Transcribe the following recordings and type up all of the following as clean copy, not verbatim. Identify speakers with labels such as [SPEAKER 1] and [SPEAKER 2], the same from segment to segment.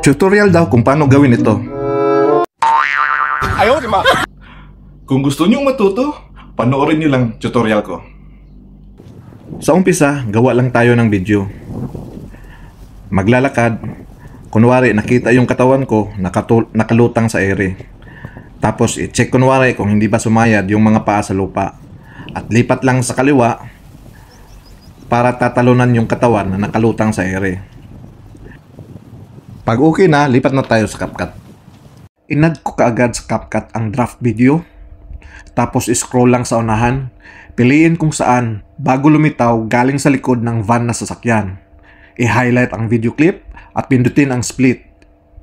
[SPEAKER 1] Tutorial daw kung paano gawin ito.
[SPEAKER 2] Ayaw, di ba?
[SPEAKER 1] Kung gusto nyo matuto, panoorin nyo lang tutorial ko. Sa umpisa, gawa lang tayo ng video. Maglalakad. Kunwari, nakita yung katawan ko, nakalutang sa ere. Tapos, i-check kunwari kung hindi ba sumayad yung mga paa sa lupa. At lipat lang sa kaliwa para tatalunan yung katawan na nakalutang sa ere. Pag okay na, lipat na tayo sa CapCut. Inad ko kaagad sa CapCut ang draft video. Tapos scroll lang sa unahan. Piliin kung saan bago lumitaw galing sa likod ng van na sasakyan. I-highlight ang video clip at pindutin ang split.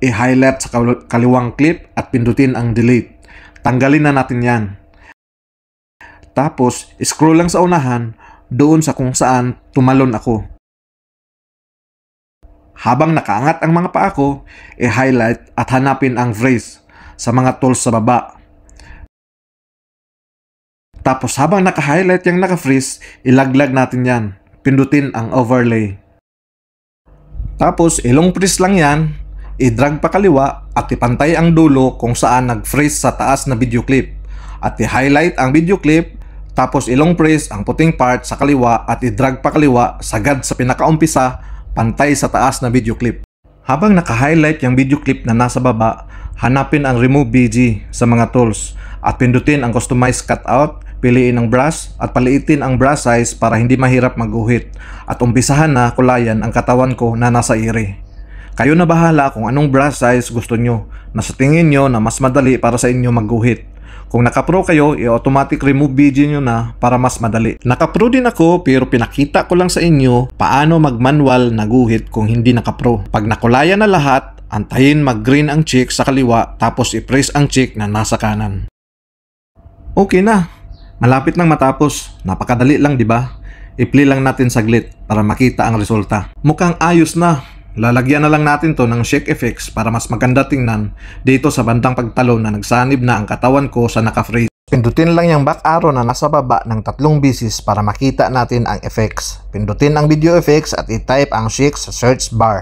[SPEAKER 1] I-highlight sa kaliwang clip at pindutin ang delete. Tanggalin na natin yan. Tapos scroll lang sa unahan doon sa kung saan tumalon ako. Habang nakaangat ang mga paa ko, i-highlight at hanapin ang phrase sa mga tools sa baba. Tapos habang naka-highlight yung naka-freeze, ilaglag natin yan. Pindutin ang overlay. Tapos ilong press lang yan, i-drag pa kaliwa at ipantay ang dulo kung saan nag-freeze sa taas na video clip. At i-highlight ang video clip, tapos ilong press ang puting part sa kaliwa at i-drag pa kaliwa sagad sa pinakaumpisa, pantay sa taas na video clip. Habang naka-highlight yung video clip na nasa baba, hanapin ang Remove BG sa mga tools at pindutin ang Customize Cutout, piliin ang brush at paliitin ang brush size para hindi mahirap magguhit at umpisahan na kulayan ang katawan ko na nasa ere. Kayo na bahala kung anong brush size gusto nyo na sa tingin nyo na mas madali para sa inyo magguhit. Kung naka-pro kayo, i-automatic remove BG nyo na para mas madali. Naka-pro din ako pero pinakita ko lang sa inyo paano mag-manual na guhit kung hindi naka-pro. Pag nakulayan na lahat, antayin mag-green ang cheek sa kaliwa tapos i-press ang cheek na nasa kanan. Okay na. Malapit nang matapos. Napakadali lang, di ba? I-play lang natin saglit para makita ang resulta. Mukhang ayos na. Lalagyan na lang natin to ng shake effects para mas maganda tingnan dito sa bandang pagtalon na nagsanib na ang katawan ko sa naka-freeze. Pindutin lang yung back arrow na nasa baba ng 3 beses para makita natin ang effects. Pindutin ang video effects at i-type ang shake sa search bar.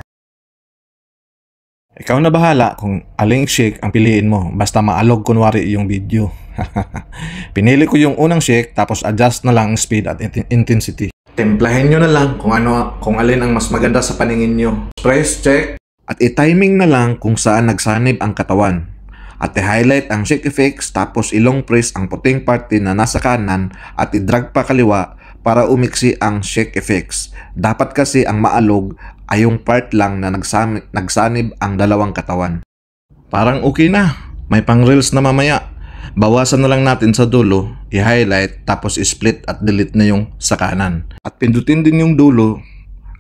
[SPEAKER 1] Ikaw na bahala kung aling shake ang piliin mo basta maalog kunwari yung video. Pinili ko yung unang shake tapos adjust na lang ang speed at intensity. Templahin nyo na lang kung alin ang mas maganda sa paningin nyo. Press check at i-timing na lang kung saan nagsanib ang katawan. At i-highlight ang shake effects tapos ilong press ang puting parte na nasa kanan at i-drag pa kaliwa para umiksi ang shake effects. Dapat kasi ang maalog ay yung part lang na nagsanib ang dalawang katawan. Parang okay na. May pang reels na mamaya. Bawasan na lang natin sa dulo, i-highlight tapos i-split at delete na yung sa kanan. At pindutin din yung dulo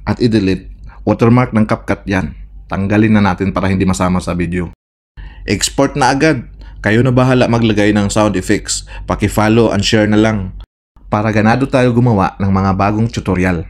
[SPEAKER 1] at i-delete. Watermark ng CapCut yan. Tanggalin na natin para hindi masama sa video. Export na agad. Kayo na bahala maglagay ng sound effects. Paki-follow and share na lang para ganado tayo gumawa ng mga bagong tutorial.